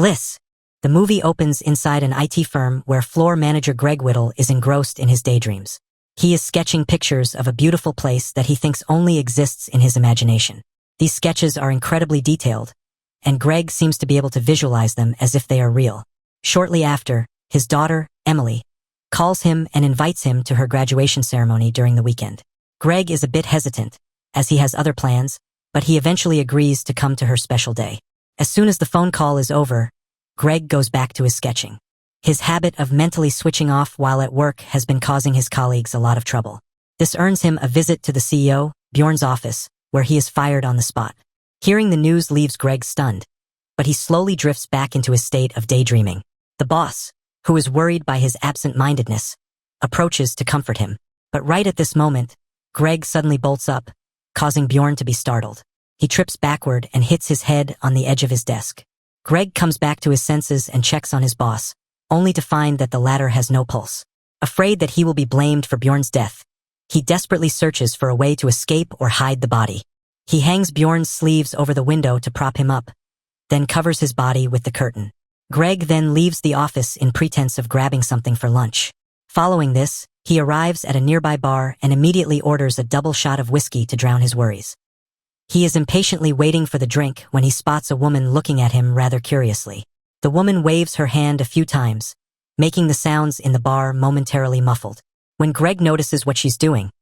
Bliss. The movie opens inside an IT firm where floor manager Greg Whittle is engrossed in his daydreams. He is sketching pictures of a beautiful place that he thinks only exists in his imagination. These sketches are incredibly detailed, and Greg seems to be able to visualize them as if they are real. Shortly after, his daughter, Emily, calls him and invites him to her graduation ceremony during the weekend. Greg is a bit hesitant, as he has other plans, but he eventually agrees to come to her special day. As soon as the phone call is over, Greg goes back to his sketching. His habit of mentally switching off while at work has been causing his colleagues a lot of trouble. This earns him a visit to the CEO, Bjorn's office, where he is fired on the spot. Hearing the news leaves Greg stunned, but he slowly drifts back into his state of daydreaming. The boss, who is worried by his absent-mindedness, approaches to comfort him. But right at this moment, Greg suddenly bolts up, causing Bjorn to be startled. He trips backward and hits his head on the edge of his desk. Greg comes back to his senses and checks on his boss, only to find that the latter has no pulse. Afraid that he will be blamed for Bjorn's death, he desperately searches for a way to escape or hide the body. He hangs Bjorn's sleeves over the window to prop him up, then covers his body with the curtain. Greg then leaves the office in pretense of grabbing something for lunch. Following this, he arrives at a nearby bar and immediately orders a double shot of whiskey to drown his worries. He is impatiently waiting for the drink when he spots a woman looking at him rather curiously. The woman waves her hand a few times, making the sounds in the bar momentarily muffled. When Greg notices what she's doing,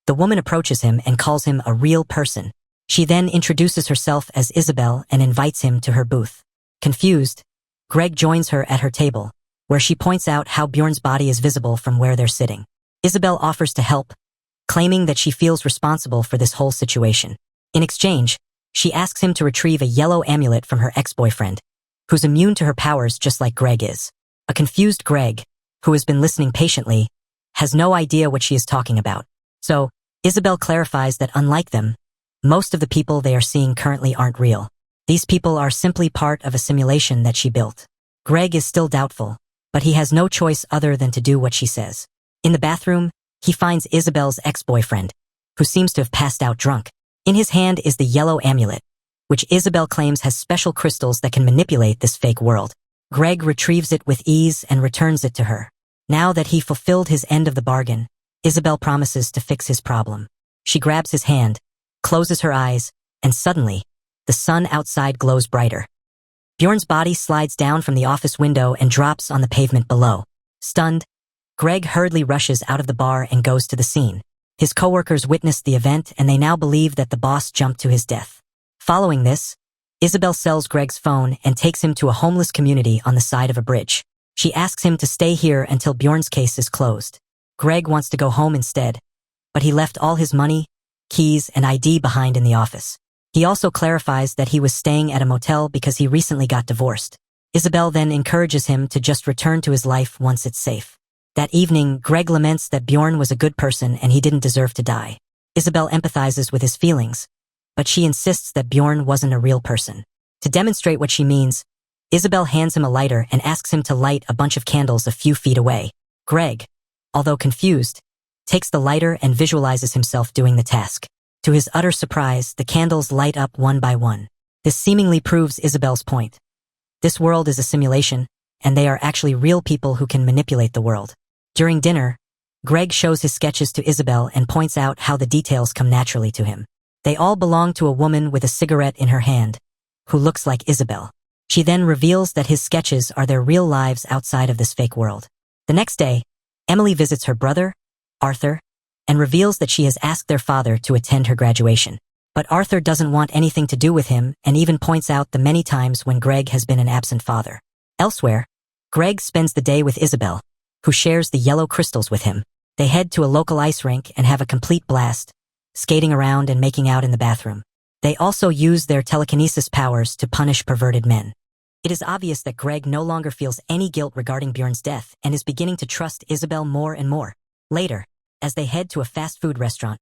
the woman approaches him and calls him a real person. She then introduces herself as Isabel and invites him to her booth. Confused, Greg joins her at her table, where she points out how Bjorn's body is visible from where they're sitting. Isabel offers to help, claiming that she feels responsible for this whole situation. In exchange, she asks him to retrieve a yellow amulet from her ex-boyfriend, who's immune to her powers just like Greg is. A confused Greg, who has been listening patiently, has no idea what she is talking about. So, Isabel clarifies that unlike them, most of the people they are seeing currently aren't real. These people are simply part of a simulation that she built. Greg is still doubtful, but he has no choice other than to do what she says. In the bathroom, he finds Isabel's ex-boyfriend, who seems to have passed out drunk. In his hand is the yellow amulet, which Isabel claims has special crystals that can manipulate this fake world. Greg retrieves it with ease and returns it to her. Now that he fulfilled his end of the bargain, Isabel promises to fix his problem. She grabs his hand, closes her eyes, and suddenly, the sun outside glows brighter. Bjorn's body slides down from the office window and drops on the pavement below. Stunned, Greg hurriedly rushes out of the bar and goes to the scene. His coworkers witnessed the event and they now believe that the boss jumped to his death. Following this, Isabel sells Greg's phone and takes him to a homeless community on the side of a bridge. She asks him to stay here until Bjorn's case is closed. Greg wants to go home instead, but he left all his money, keys, and ID behind in the office. He also clarifies that he was staying at a motel because he recently got divorced. Isabel then encourages him to just return to his life once it's safe. That evening, Greg laments that Bjorn was a good person and he didn't deserve to die. Isabel empathizes with his feelings, but she insists that Bjorn wasn't a real person. To demonstrate what she means, Isabel hands him a lighter and asks him to light a bunch of candles a few feet away. Greg, although confused, takes the lighter and visualizes himself doing the task. To his utter surprise, the candles light up one by one. This seemingly proves Isabel's point. This world is a simulation, and they are actually real people who can manipulate the world. During dinner, Greg shows his sketches to Isabel and points out how the details come naturally to him. They all belong to a woman with a cigarette in her hand, who looks like Isabel. She then reveals that his sketches are their real lives outside of this fake world. The next day, Emily visits her brother, Arthur, and reveals that she has asked their father to attend her graduation. But Arthur doesn't want anything to do with him and even points out the many times when Greg has been an absent father. Elsewhere, Greg spends the day with Isabel, who shares the yellow crystals with him. They head to a local ice rink and have a complete blast, skating around and making out in the bathroom. They also use their telekinesis powers to punish perverted men. It is obvious that Greg no longer feels any guilt regarding Bjorn's death and is beginning to trust Isabel more and more. Later, as they head to a fast food restaurant,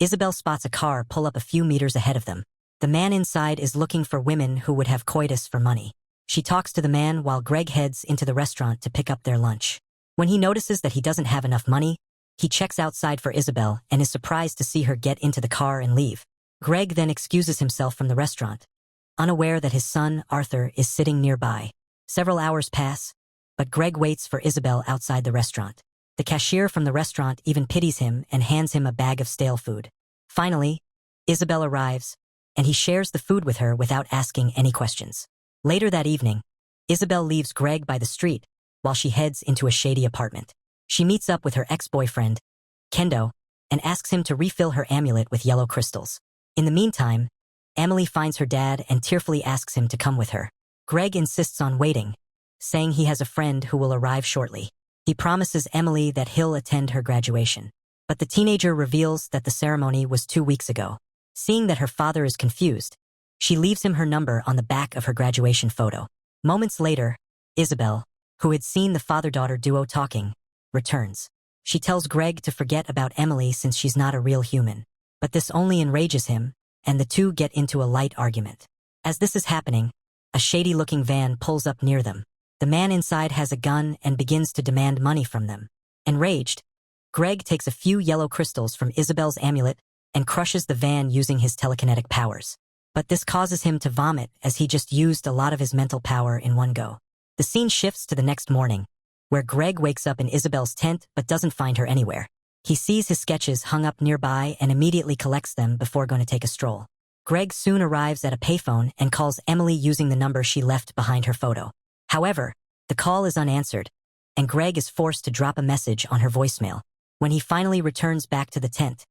Isabel spots a car pull up a few meters ahead of them. The man inside is looking for women who would have coitus for money. She talks to the man while Greg heads into the restaurant to pick up their lunch. When he notices that he doesn't have enough money, he checks outside for Isabel and is surprised to see her get into the car and leave. Greg then excuses himself from the restaurant, unaware that his son, Arthur, is sitting nearby. Several hours pass, but Greg waits for Isabel outside the restaurant. The cashier from the restaurant even pities him and hands him a bag of stale food. Finally, Isabel arrives, and he shares the food with her without asking any questions. Later that evening, Isabel leaves Greg by the street while she heads into a shady apartment. She meets up with her ex-boyfriend, Kendo, and asks him to refill her amulet with yellow crystals. In the meantime, Emily finds her dad and tearfully asks him to come with her. Greg insists on waiting, saying he has a friend who will arrive shortly. He promises Emily that he'll attend her graduation. But the teenager reveals that the ceremony was 2 weeks ago. Seeing that her father is confused, she leaves him her number on the back of her graduation photo. Moments later, Isabel, who had seen the father-daughter duo talking, returns. She tells Greg to forget about Emily since she's not a real human. But this only enrages him, and the two get into a light argument. As this is happening, a shady-looking van pulls up near them. The man inside has a gun and begins to demand money from them. Enraged, Greg takes a few yellow crystals from Isabel's amulet and crushes the van using his telekinetic powers. But this causes him to vomit as he just used a lot of his mental power in one go. The scene shifts to the next morning, where Greg wakes up in Isabel's tent but doesn't find her anywhere. He sees his sketches hung up nearby and immediately collects them before going to take a stroll. Greg soon arrives at a payphone and calls Emily using the number she left behind her photo. However, the call is unanswered, and Greg is forced to drop a message on her voicemail. When he finally returns back to the tent,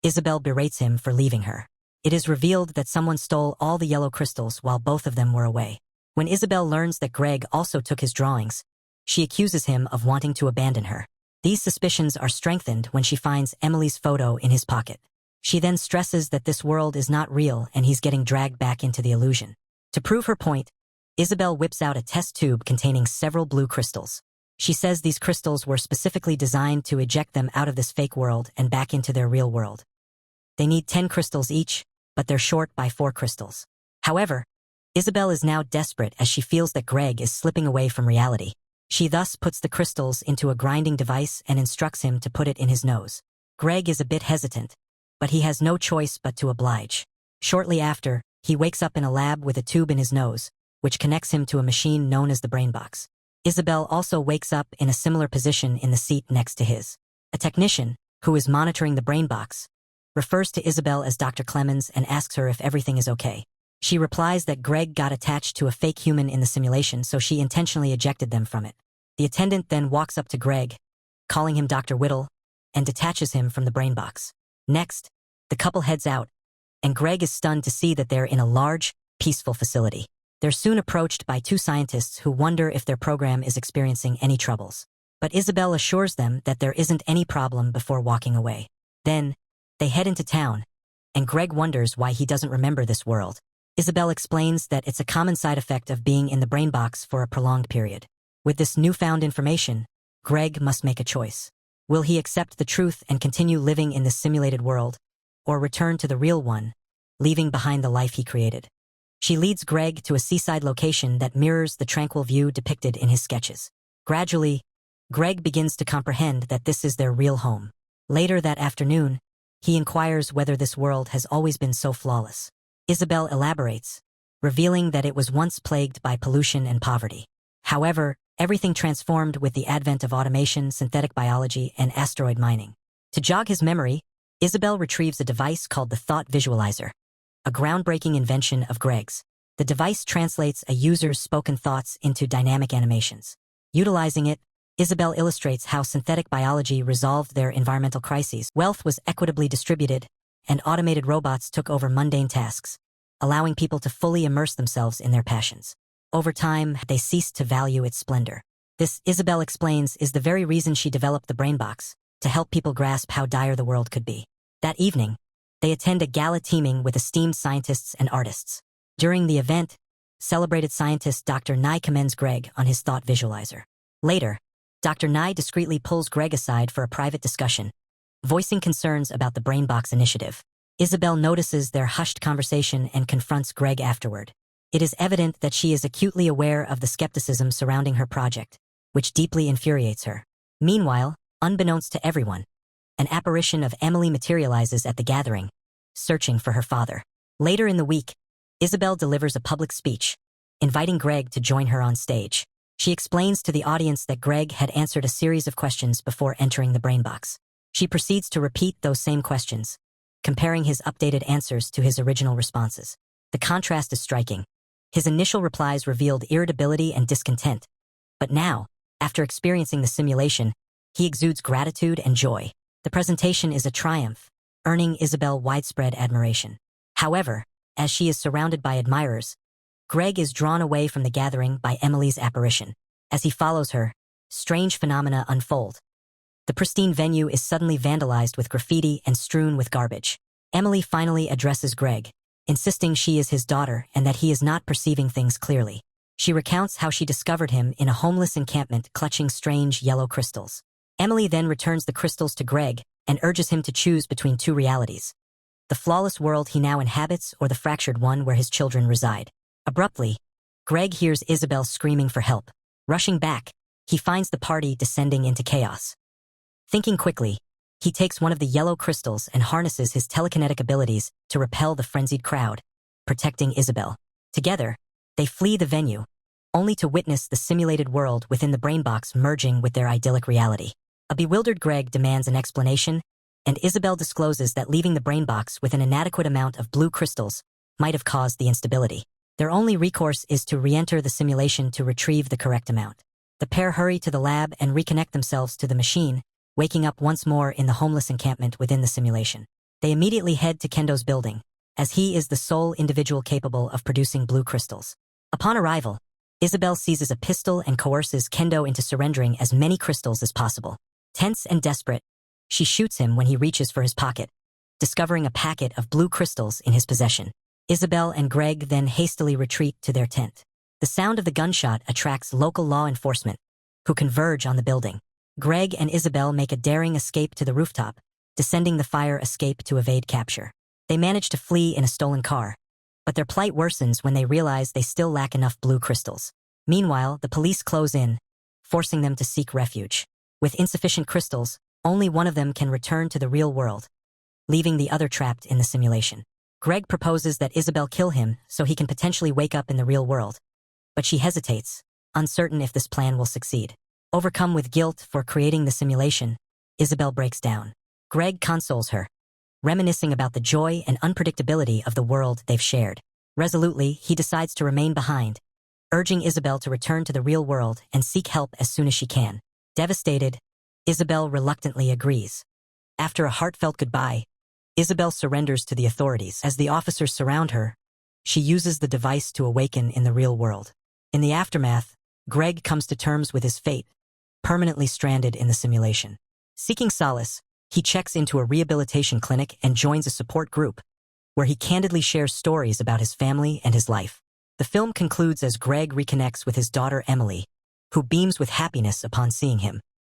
Isabel berates him for leaving her. It is revealed that someone stole all the yellow crystals while both of them were away. When Isabel learns that Greg also took his drawings, she accuses him of wanting to abandon her. These suspicions are strengthened when she finds Emily's photo in his pocket. She then stresses that this world is not real and he's getting dragged back into the illusion. To prove her point, Isabel whips out a test tube containing several blue crystals. She says these crystals were specifically designed to eject them out of this fake world and back into their real world. They need 10 crystals each, but they're short by 4 crystals. However, Isabel is now desperate as she feels that Greg is slipping away from reality. She thus puts the crystals into a grinding device and instructs him to put it in his nose. Greg is a bit hesitant, but he has no choice but to oblige. Shortly after, he wakes up in a lab with a tube in his nose, which connects him to a machine known as the Brainbox. Isabel also wakes up in a similar position in the seat next to his. A technician, who is monitoring the Brainbox, refers to Isabel as Dr. Clemens and asks her if everything is okay. She replies that Greg got attached to a fake human in the simulation, so she intentionally ejected them from it. The attendant then walks up to Greg, calling him Dr. Whittle, and detaches him from the Brainbox. Next, the couple heads out, and Greg is stunned to see that they're in a large, peaceful facility. They're soon approached by 2 scientists who wonder if their program is experiencing any troubles. But Isabel assures them that there isn't any problem before walking away. Then, they head into town, and Greg wonders why he doesn't remember this world. Isabel explains that it's a common side effect of being in the Brainbox for a prolonged period. With this newfound information, Greg must make a choice. Will he accept the truth and continue living in this simulated world, or return to the real one, leaving behind the life he created? She leads Greg to a seaside location that mirrors the tranquil view depicted in his sketches. Gradually, Greg begins to comprehend that this is their real home. Later that afternoon, he inquires whether this world has always been so flawless. Isabel elaborates, revealing that it was once plagued by pollution and poverty. However, everything transformed with the advent of automation, synthetic biology, and asteroid mining. To jog his memory, Isabel retrieves a device called the Thought Visualizer, a groundbreaking invention of Greg's. The device translates a user's spoken thoughts into dynamic animations. Utilizing it, Isabel illustrates how synthetic biology resolved their environmental crises. Wealth was equitably distributed, and automated robots took over mundane tasks, allowing people to fully immerse themselves in their passions. Over time, they ceased to value its splendor. This, Isabel explains, is the very reason she developed the Brainbox, to help people grasp how dire the world could be. That evening, they attend a gala teeming with esteemed scientists and artists. During the event, celebrated scientist Dr. Nye commends Greg on his thought visualizer. Later, Dr. Nye discreetly pulls Greg aside for a private discussion, voicing concerns about the Brainbox initiative. Isabel notices their hushed conversation and confronts Greg afterward. It is evident that she is acutely aware of the skepticism surrounding her project, which deeply infuriates her. Meanwhile, unbeknownst to everyone, an apparition of Emily materializes at the gathering, searching for her father. Later in the week, Isabel delivers a public speech, inviting Greg to join her on stage. She explains to the audience that Greg had answered a series of questions before entering the Brainbox. She proceeds to repeat those same questions, comparing his updated answers to his original responses. The contrast is striking. His initial replies revealed irritability and discontent, but now, after experiencing the simulation, he exudes gratitude and joy. The presentation is a triumph, earning Isabel widespread admiration. However, as she is surrounded by admirers, Greg is drawn away from the gathering by Emily's apparition. As he follows her, strange phenomena unfold. The pristine venue is suddenly vandalized with graffiti and strewn with garbage. Emily finally addresses Greg, insisting she is his daughter and that he is not perceiving things clearly. She recounts how she discovered him in a homeless encampment clutching strange yellow crystals. Emily then returns the crystals to Greg and urges him to choose between two realities: the flawless world he now inhabits or the fractured one where his children reside. Abruptly, Greg hears Isabel screaming for help. Rushing back, he finds the party descending into chaos. Thinking quickly, he takes one of the yellow crystals and harnesses his telekinetic abilities to repel the frenzied crowd, protecting Isabel. Together, they flee the venue, only to witness the simulated world within the Brainbox merging with their idyllic reality. A bewildered Greg demands an explanation, and Isabel discloses that leaving the Brainbox with an inadequate amount of blue crystals might have caused the instability. Their only recourse is to re-enter the simulation to retrieve the correct amount. The pair hurry to the lab and reconnect themselves to the machine, waking up once more in the homeless encampment within the simulation. They immediately head to Kendo's building, as he is the sole individual capable of producing blue crystals. Upon arrival, Isabel seizes a pistol and coerces Kendo into surrendering as many crystals as possible. Tense and desperate, she shoots him when he reaches for his pocket, discovering a packet of blue crystals in his possession. Isabel and Greg then hastily retreat to their tent. The sound of the gunshot attracts local law enforcement, who converge on the building. Greg and Isabel make a daring escape to the rooftop, descending the fire escape to evade capture. They manage to flee in a stolen car, but their plight worsens when they realize they still lack enough blue crystals. Meanwhile, the police close in, forcing them to seek refuge. With insufficient crystals, only one of them can return to the real world, leaving the other trapped in the simulation. Greg proposes that Isabel kill him so he can potentially wake up in the real world, but she hesitates, uncertain if this plan will succeed. Overcome with guilt for creating the simulation, Isabel breaks down. Greg consoles her, reminiscing about the joy and unpredictability of the world they've shared. Resolutely, he decides to remain behind, urging Isabel to return to the real world and seek help as soon as she can. Devastated, Isabel reluctantly agrees. After a heartfelt goodbye, Isabel surrenders to the authorities. As the officers surround her, she uses the device to awaken in the real world. In the aftermath, Greg comes to terms with his fate, permanently stranded in the simulation. Seeking solace, he checks into a rehabilitation clinic and joins a support group, where he candidly shares stories about his family and his life. The film concludes as Greg reconnects with his daughter Emily, who beams with happiness upon seeing him.